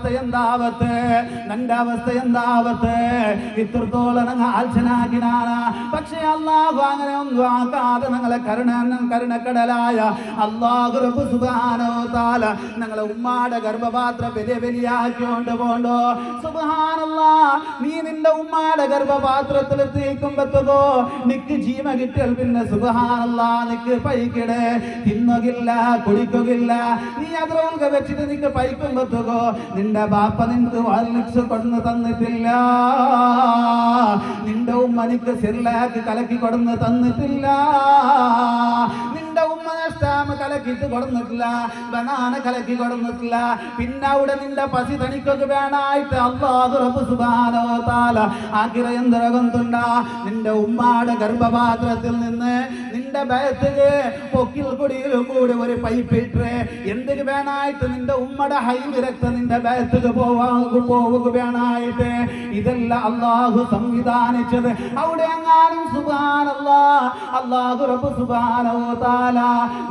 അവസ്ഥ എന്താവത്ത്, നിന്റെ അവസ്ഥ എന്താവത്ത്? ഇത്രത്തോളം ഞങ്ങൾ ആൽച്ചനാക്കിനാണ്. പക്ഷെ അല്ലാഹു അങ്ങനെ ഒന്നും ആക്കാതെ ഞങ്ങളെ കരുണക്കടലായ അല്ലാഹു റബ്ബ് സുബ്ഹാനഹു വ തആല ഞങ്ങളെ ഉമ്മാടെ ഗർഭപാത്ര ബലിയാക്കിക്കൊണ്ട് പോണ്ടോ. സുബ്ഹാനല്ലാഹ്, നീ നിന്റെ ഉമ്മാടെ ഗർഭപാത്രത്തിൽ തീക്കുമ്പോ നിക്ക് ജീവ കിട്ടിയാൽ പിന്നെ സുബ്ഹാനല്ലാഹ് നിക്ക് പൈക്കിടെ തിന്നുകില്ല കുടിക്കുകയില്ല. നീ അതിലൊക്കെ വെച്ചിട്ട് നിക്ക് പൈക്കുമ്പോ നിന്റെ ബാപ്പ നിനക്ക് വാൽമിക്സ് കൊണ്ടു തന്നിട്ടില്ല, നിന്റെ ഉമ്മ നിക്ക് സിർലാക്ക് കലക്കി കൊടുന്ന് തന്നിട്ടില്ല, നിന്റെ ഉമ്മ സ്റ്റാമ്പ് കലക്കിട്ട് കൊടുന്നിട്ടില്ല, ബനാന കലക്കി കൊടുന്നിട്ടില്ല. പിന്നെ അവിടെ നിന്റെ പസി തനിക്കൊക്കെ വേണായിട്ട് അല്ലാഹു റബ്ബ് സുബ്ഹാനഹു വ തആല ആഖിറ എന്തിറകുന്നുണ്ടാ നിന്റെ ഉമ്മാടെ ഗർഭപാത്രത്തിൽ നിന്ന് നിന്റെ ബയത്തില് പൊക്കിൽ കുടിയിലും കൂടി ഒരു പൈപ്പ് ഇട്ടേ എന്തിന് വേണായിട്ട് നിന്റെ ഉമ്മയുടെ ഹൈമി രക്തം നിന്റെ ബയത്തില് പോവുക വേണായിട്ട്. ഇതെല്ലാം അല്ലാഹു സംവിധാനിച്ചത്. അവിടെ എങ്ങാനും സുബ്ഹാനല്ലാഹ് അല്ലാഹു റബ്ബ് സുബ്ഹാനഹു വ തആല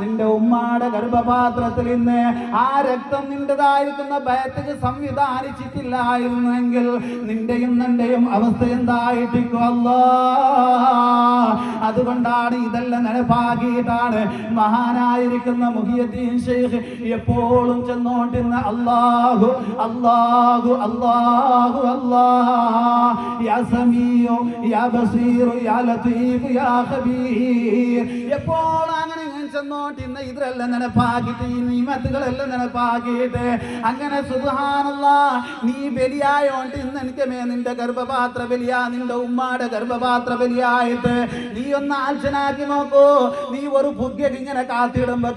നിന്റെ ഉമ്മാടെ ഗർഭപാത്രത്തിൽ നിന്ന് ആ രക്തം നിന്റേതായിരിക്കുന്ന ബയത്തില് സംവിധാനിച്ചിട്ടില്ലായിരുന്നെങ്കിൽ നിന്റെയും നിന്റെയും അവസ്ഥ എന്തായിട്ടിരിക്കും അല്ലാഹ്. അതുകൊണ്ടാണ് ഇതെല്ലാം നടപ്പാക്കിയിട്ടാണ് മഹാനായിരിക്കുന്ന മുഹിയുദ്ദീൻ ശൈഖ് എപ്പോഴും ചെന്നോണ്ടിരുന്ന അല്ലാഹു അല്ലാഹു അല്ലാഹു അല്ലാഹ് യാ സമീഉ യാ ബസീറു യാ ലതീഫ് യാ ഖബീർ. എപ്പോഴും അങ്ങനെ ചെന്നോണ്ടിരുന്ന ഇതിലെല്ലാം നടപ്പാക്കിയിട്ട് ഈ നിയമത്തുകളെല്ലാം നടപ്പാക്കിയിട്ട് അങ്ങനെ സുബ്ഹാനല്ലാഹ് നീ ബലിയായോണ്ട് ഇന്ന് എനിക്ക് നിന്റെ ഗർഭപാത്ര ബലിയാ, നിന്റെ ഉമ്മാടെ ഗർഭപാത്ര ബലിയായിട്ട് നീ ഒന്ന് ആൽച്ചനാക്കി നോക്കൂ. നീ ഒരു പുഗ്യ ഇങ്ങനെ കാത്തിടുമ്പോ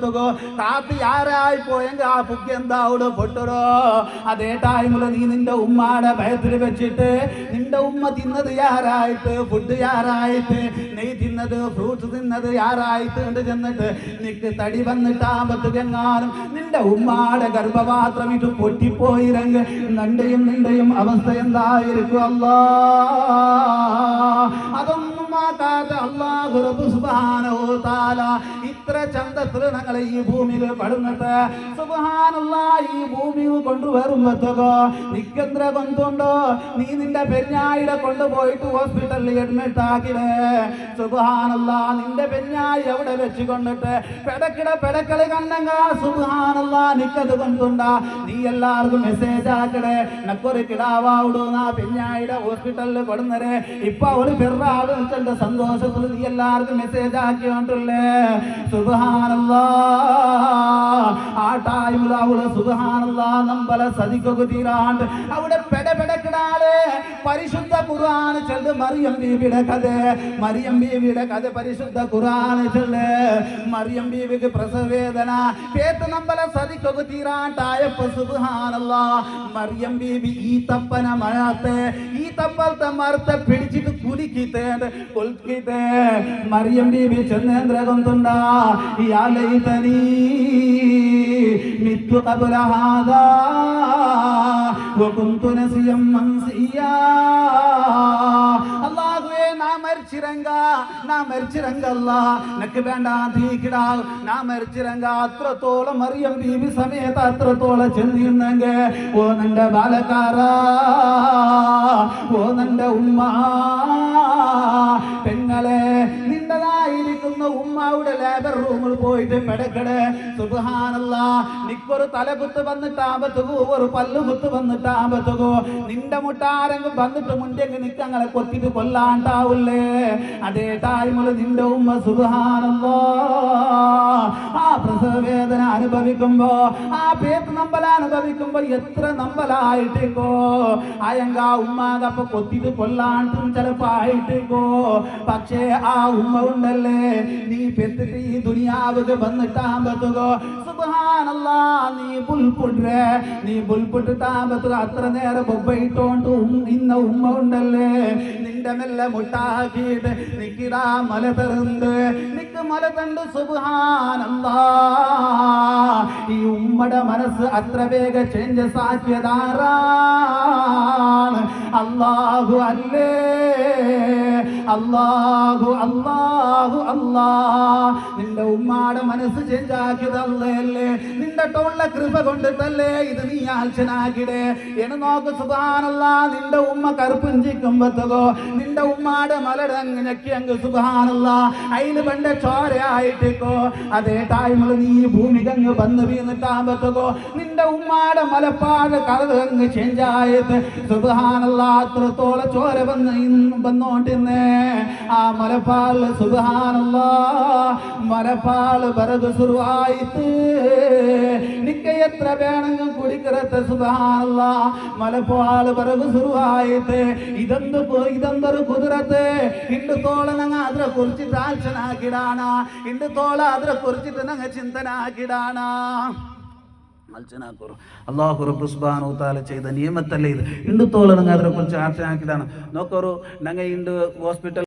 കാത്തി ആരായി പോയെങ്കിൽ ആ പുഗ്യ എന്താ അവിടെ പൊട്ടുറോ. അതേ ടൈമില് നീ നിന്റെ ഉമ്മാടെ ഭയത്തിൽ വെച്ചിട്ട് നിന്റെ ഉമ്മ തിന്നത് ആരായിട്ട്, ഫുഡ് ആരായിട്ട്, നെയ് തിന്നത് ഫ്രൂട്ട്സ് തിന്നത് ആരായിട്ട് ഉണ്ട് ചെന്നിട്ട് നിക്ക് തടി വന്നിട്ടാകുമ്പോഴെങ്ങാനും നിന്റെ ഉമ്മാടെ ഗർഭപാത്രം ഇത് പൊട്ടിപ്പോയിരങ്ങ് നിന്റെയും അവസ്ഥ എന്തായിരിക്കും അല്ലാഹ്. അതൊന്നും മാറ്റാതെ അല്ലാഹു റബ്ബ് സുബ്ഹാനഹു വ തആല ഇത്ര ചന്തത്തില് ഞങ്ങളെ ഈ ഭൂമിയിൽ പടുന്നിട്ട് സുബ്ഹാനല്ലാഹ് ഈ ഭൂമിയിൽ കൊണ്ടുവരുമ്പോ നിക്കെന്ത്ര കൊണ്ടുണ്ടോ നീ നിന്റെ പെഞ്ഞായിടെ കൊണ്ടുപോയിട്ട് ഹോസ്പിറ്റലിൽ അഡ്മിറ്റ് ആക്കിടേ. സുബ്ഹാനല്ലാഹ് നിന്റെ പെഞ്ഞായി അവിടെ വെച്ച് കൊണ്ടിട്ട് പെടക്കളി കണ്ടെങ്ക സുബ്ഹാനല്ലാഹ് നിക്കത് കൊണ്ടുണ്ടാ നീ എല്ലാവർക്കും മെസ്സേജ് ആക്കടേ. നക്കൊരു കിടാവാവിടുന്ന പെഞ്ഞായിടെ ഹോസ്പിറ്റലിൽ കൊടുന്നരെ ഇപ്പൊ ഒരു പെറാട് സന്തോഷത്തിൽ നീ എല്ലാവർക്കും മെസ്സേജ് ആക്കിയോണ്ടല്ലേ. സുബ്ഹാനല്ലാഹ് ആ ടൈമിൽ അവള് സുബ്ഹാനല്ലാഹ് നമ്പല സദിക്കൊക്കെ തീരാണ്ട് അവിടെ പെടകിടാള് പരിശുദ്ധ ഖുർആൻ ചൊല്ല്. മറിയം ബീവിയുടെ കഥ പരിശുദ്ധ ഖുർആൻ ചൊല്ല്. മറിയം ബീവിക്ക് പ്രസവവേദന പേത്ത് നമ്പല സദിക്കൊക്കെ തീരാണ്ടായപ്പോ സുബ്ഹാനല്ലാഹ് മറിയം ബീവി ഈ തപ്പന മഴത്തെ ഈ തപ്പലത്തെ മരത്തെ പിടിച്ചിട്ട് കുലുക്കിട്ട് മറിയം ബീവി ചെന്നേന്ദ്ര കൊണ്ടുണ്ടാ യാ ലൈതനീ മിത്തു ഖബ്ല ഹാദാ വകുന്തു നസിയം മൻസിയാ. അല്ലാഹുവേ നാ മരിച്ചിരംഗല്ല നക്ക് വേണ്ട തീക്കിടാ നാ മരിച്ചിരംഗ അത്രത്തോളം മറിയം ബീവി സമയത്ത് അത്രത്തോളം ചെന്നിരുന്നെങ്ക ഓ നിന്റെ ബാലക്കാരാ ഓ നിന്റെ ഉമ്മ പെങ്ങളെ നിന്റേതായിരിക്കുന്ന ഉമ്മയുടെ ലേബർ റൂമിൽ പോയിട്ട് പെടക്കടേ. സുബ്ഹാനല്ലാഹ് നിക്കൊരു തലകുത്ത് വന്നിട്ടാകുമ്പോ ഒരു പല്ലുകുത്ത് വന്നിട്ടാകുമ്പോ നിന്റെ മുട്ടാരെങ്കിലും വന്നിട്ട് മുണ്ടെങ്കിൽ നിക്കങ്ങളെ കൊത്തിട്ട് കൊല്ലാണ്ടാവില്ലേ. അതേ ടൈമിൽ നിന്റെ ഉമ്മ സുബ്ഹാനല്ലാഹ് ആ പ്രസവവേദന അനുഭവിക്കുമ്പോ ആ പേത്ത് നമ്പല അനുഭവിക്കുമ്പോ എത്ര നമ്പലായിട്ടേക്കോ അയങ്ക ഉമ്മാകപ്പ കൊത്തിട്ട് കൊല്ലാണ്ടും ചിലപ്പോ ആയിട്ടേക്കോ. പക്ഷേ ആ ഉമ്മ ഉണ്ടല്ലേ നീ പെത്തിട്ട് ഈ ദുനിയാവിക്ക് വന്നിട്ടാകുമ്പോ സുബ്ഹാനല്ലാഹ് നീ ബുൽപുട്ടിട്ടാകുമ്പോ അത്ര നേരം ബൊബ്ബയിട്ടോണ്ട് ഇന്ന ഉമ്മ ഉണ്ടല്ലേ നിന്റെ മെല്ലെ മുട്ടാക്കിയിട്ട് നിക്കിടാ മല തെറുണ്ട് നിക്ക് മല തണ്ട്. സുബ്ഹാനല്ലാഹ് ഈ ഉമ്മയുടെ മനസ്സ് അത്ര വേഗ ചേഞ്ചസ് ആക്കിയതാരാണ്? അല്ലാഹു അല്ലേ. അല്ലാഹു അല്ലാഹു അല്ലാ. നിന്റെ ഉമ്മാടെ മനസ്സ് ചേഞ്ചാക്കിയതല്ലേ, നിന്റെ ടോളിലെ കൃപ കൊണ്ടിട്ടല്ലേ ഇത് നീ ആൽച്ചനാക്കിടേ എന്ന് നോക്ക്. സുബ്ഹാനല്ലാ, നിന്റെ ഉമ്മ കറുപ്പുഞ്ചിക്കുമ്പത്തകോ നിന്റെ ഉമ്മാടെ മലടങ്ങ് ഞെക്കിയങ്ങ് സുബ്ഹാനല്ലാ അതിന് പണ്ട് ചോരയായിട്ടിക്കോ. അതേ ടൈമിൽ നീ ഭൂമികങ്ങ് വന്ന് വീണിട്ടാകുമ്പത്തകോ നിന്റെ ഉമ്മാടെ മലപ്പാട് കളങ്ങ് ചേഞ്ചായത് സുബ്ഹാനല്ലാ. അത്രത്തോളം ചോര വന്നോണ്ടിന്നേ ആ മലപ്പാല് സുബ്ഹാനല്ലാ മലപ്പാല് ബറഗ് സുറുവായിട്ട് നിക്ക എത്ര വേണമെങ്കിൽ കുടിക്കറത്ത് സുബ്ഹാനല്ലാ മലപ്പാല് ബറഗ് സുറുവായിട്ട് ഇതെന്തൊരു കുതിരത്ത് ഇണ്ട് തോള ഞങ്ങൾ അതിനെ കുറിച്ചിട്ട് ആലോചനാക്കിടാണ ഇണ്ട് തോള അതിനെ കുറിച്ചിട്ട് ഞങ്ങൾ ചിന്തനാക്കിടാണ അല്ലാഹു റബ്ബ് സുബ്ഹാനഹു വ തആല ചെയ്ത നിയമത്തല്ലേ ഇത്. ഇണ്ട് തോള ഞങ്ങൾ അതിനെ കുറിച്ച് ആലോചനാക്കിടാണ് നോക്കോറു ഞങ്ങൾ ഇണ്ട് ഹോസ്പിറ്റൽ